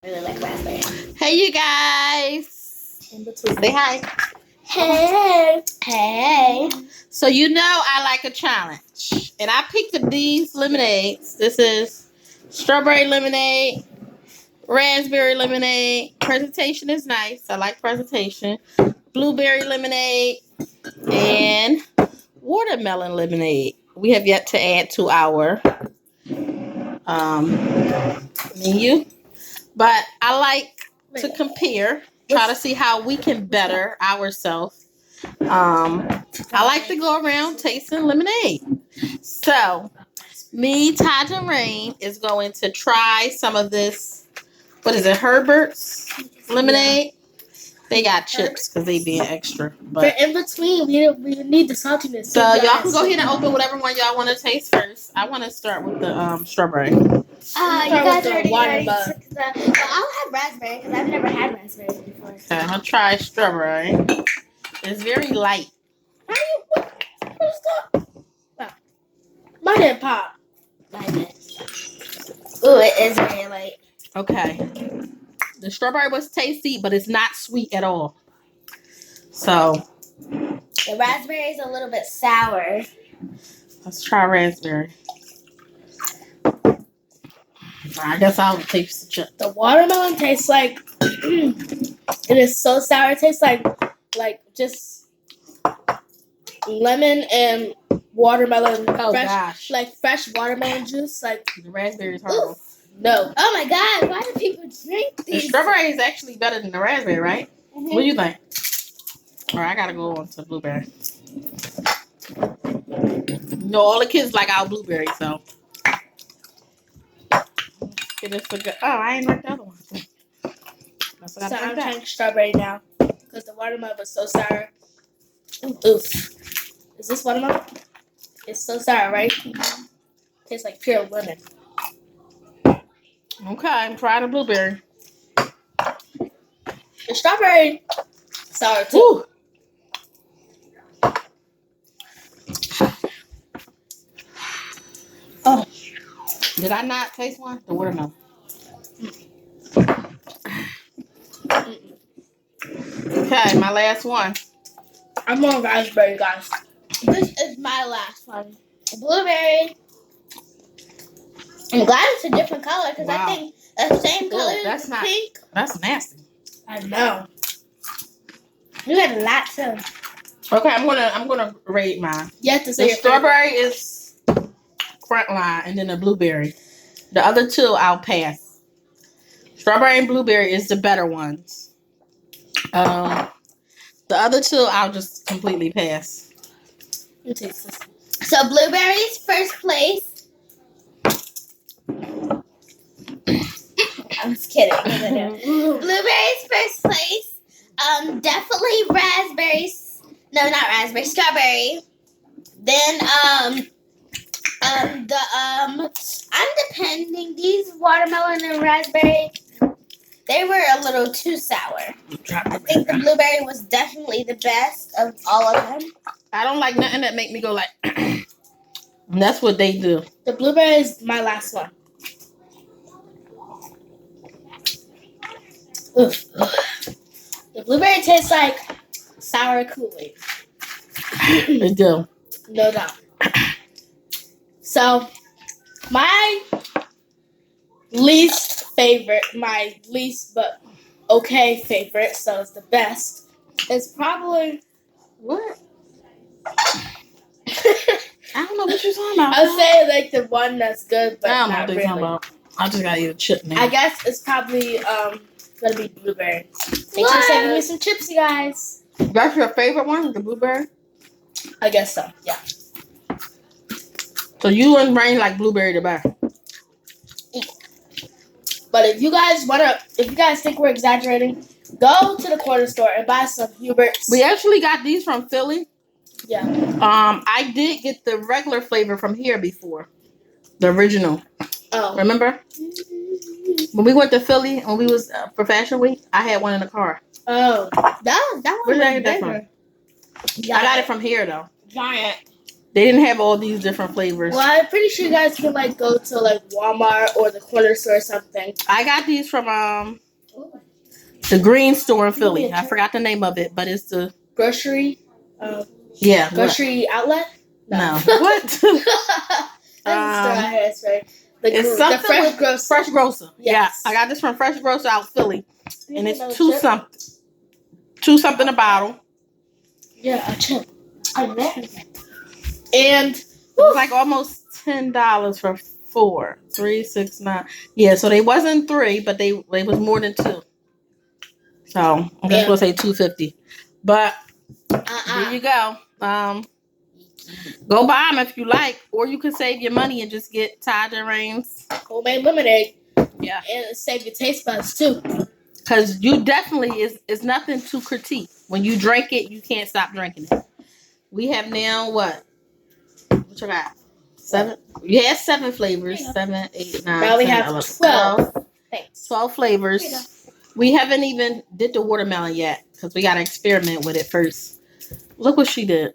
I really like raspberry. Hey, you guys. Say hi. Hey. So you know I like a challenge. And I picked these lemonades. This is strawberry lemonade, raspberry lemonade. Presentation is nice. I like presentation. Blueberry lemonade and watermelon lemonade. We have yet to add to our menu. But I like to compare, try to see how we can better ourselves. I like to go around tasting lemonade. So, me, Taj, and Rain is going to try some of this. What is it, Herbert's lemonade? They got chips because they being extra. But in between, we need the saltiness. so y'all can go ahead and open whatever one y'all want to taste first. I want to start with the strawberry. You guys already I'll have raspberry because I've never had raspberries before. Okay, I'll try strawberry. It's very light. What's that? Wow. Mine didn't pop. Mine did. Ooh, it is very light. Okay. The strawberry was tasty, but it's not sweet at all. So the raspberry is a little bit sour. Let's try raspberry. I guess I'll taste the chip. The watermelon tastes like it is so sour. It tastes like just lemon and watermelon. Gosh. Like fresh watermelon juice. Like the raspberry is horrible. Oof. No. Oh my god, why do people drink these? The strawberry is actually better than the raspberry, right? Mm-hmm. What do you think? Alright, I gotta go on to blueberry. No, all the kids like our blueberry, so. Okay, this a good. Oh, I ain't like the other one. So I'm trying strawberry now because the watermelon was so sour. Oof. Is this watermelon? It's so sour, right? Tastes like pure lemon. Okay, I'm trying the blueberry. The strawberry sour too. Oh, did I not taste one? The watermelon. Okay, my last one. I'm on raspberry, guys. This is my last one. Blueberry. I'm glad it's a different color because I think the same color is pink. That's nasty. I know. You had a lot too. Okay, I'm gonna rate mine. You have to say the strawberry is front line, and then the blueberry. The other two I'll pass. Strawberry and blueberry is the better ones. The other two I'll just completely pass. You taste this. So blueberry's first place. I'm just kidding. Blueberry's first place. Definitely raspberries. No, not raspberry. Strawberry. Then I'm depending. These watermelon and raspberry, they were a little too sour. I think the blueberry was definitely the best of all of them. I don't like nothing that make me go like. And that's what they do. The blueberry is my last one. Oof. The blueberry tastes like sour Kool-Aid. They do. No doubt. So, my least but okay favorite, so it's the best, is probably... What? I don't know what you're talking about. I'll say like the one that's good, but I don't know not what really. Talking about. I just gotta eat a chip now. I guess it's probably gonna be blueberry. Thanks for saving me some chips, you guys. That's your favorite one, the blueberry? I guess so. Yeah. So you and Rain like blueberry the best. But if you guys think we're exaggerating, go to the corner store and buy some Hubert's. We actually got these from Philly. Yeah. I did get the regular flavor from here before. The original. Oh. Remember? When we went to Philly and we was for Fashion Week, I had one in the car. Oh. That one. Where did I get that from? Yeah. I got it from here though. Giant. They didn't have all these different flavors. Well, I'm pretty sure you guys can like go to like Walmart or the corner store or something. I got these from the Green Store in Philly. I forgot the name of it, but it's the grocery. Yeah. Grocery outlet. No. What? That's the store I had. That's right. The Fresh Grocer. Fresh Grocer. Yes. Yeah, I got this from Fresh Grocer out Philly, and it's $2 something a bottle. Yeah, a chip. And it was like almost $10 for 4, 3, 6, 9. Yeah, so they wasn't 3, but they was more than 2. So I'm just gonna say $2.50. But there you go. Go buy them if you like, or you can save your money and just get Tide and Rain's homemade lemonade. Yeah, and save your taste buds too. Cause you definitely it's nothing to critique. When you drink it, you can't stop drinking it. We have now what you got? 7. We had 7 flavors. 7, 8, 9. Now we 10, have 11, 12. Thanks. 12 flavors. We haven't even did the watermelon yet because we got to experiment with it first. Look what she did.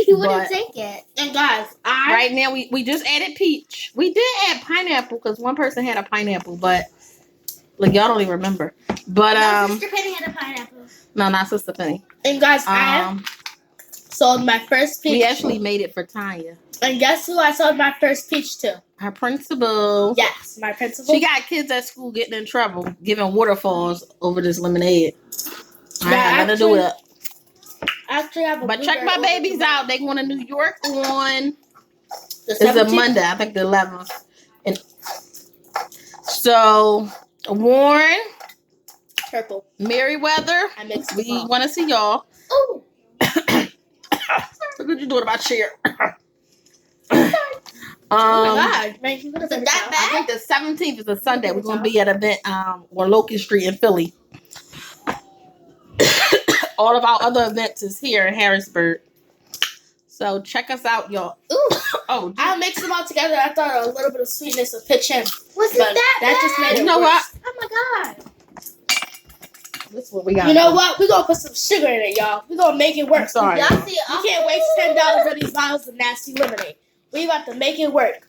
You wouldn't take it. And guys, right now we just added peach. We did add pineapple because one person had a pineapple, but like y'all don't even remember. But Sister Penny had a pineapple. No, not Sister Penny. And guys, I sold my first peach. We actually made it for Tanya. And guess who I sold my first peach to? Her principal. Yes, my principal. She got kids at school getting in trouble, giving waterfalls over this lemonade. I had nothing to do with it. Actually, I have a but check my babies out. They going to New York on it's a Monday. I think the 11th. And so Warren, purple, Merriweather. We want to see y'all. Oh, look what you doing about chair. Oh my God. Is it that bad? I think the 17th is a Sunday. We're going to be at an event on Locust Street in Philly. All of our other events is here in Harrisburg. So check us out, y'all. Ooh. Oh, geez. I mixed them all together. I thought a little bit of sweetness would pitch in. Wasn't that bad? Just made it you know worse. what? Oh my God. This is what we got. You know what? We're going to put some sugar in it, y'all. We're going to make it work. I'm sorry. Y'all see, you can't waste $10 on these bottles of nasty lemonade. We about to make it work.